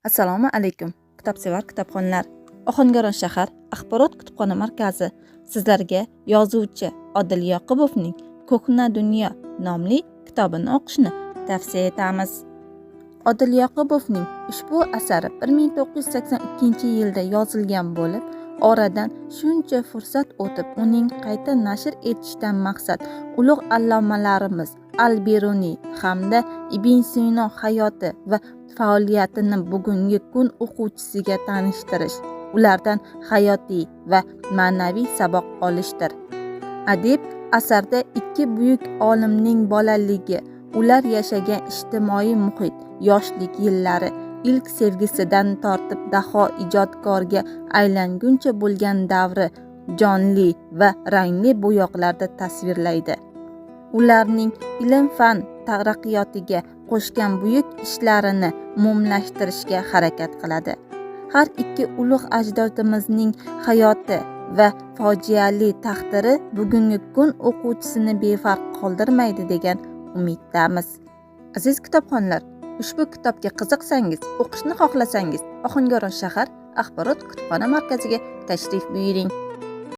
Assalomu alaykum, kitobsevar kitobxonlar. Ohangaron shahar axborot kutubxona markazi sizlarga yozuvchi Odil Yoqubovning Ko'hna dunyo nomli kitobini o'qishni tavsiya etamiz. Odil Yoqubovning ushbu asari 1982-yilda yozilgan bo'lib, oradan shuncha fursat o'tib, uning qayta nashr etishdan maqsad ulug' allomalarimiz Al-Biruniy hamda Ibn Sino hayoti va faoliyatini bugungi kun o'quvchisiga tanishtirish, ulardan hayotiy va ma'naviy saboq olishdir. Adib asarda ikki buyuk olimning bolaligi, ular yashagan ijtimoiy muhit, yoshlik yillari, ilk sevgisidan tortib daho ijodkorga aylanguncha bo'lgan davri jonli va rangli bo'yoqlarda tasvirlaydi. Ularning ilm-fan taraqqiyotiga qo'shgan buyuk ishlarini umumlashtirishga harakat qiladi. Har ikki ulug' ajdodimizning hayoti va fojiali taqdiri bugungi kun o'quvchisini befarq qoldirmaydi degan umiddamiz. Aziz kitobxonlar, ushbu kitobga qiziqsangiz, o'qishni xohlasangiz, Ohangaron shahar axborot kutubxona markaziga tashrif buyuring.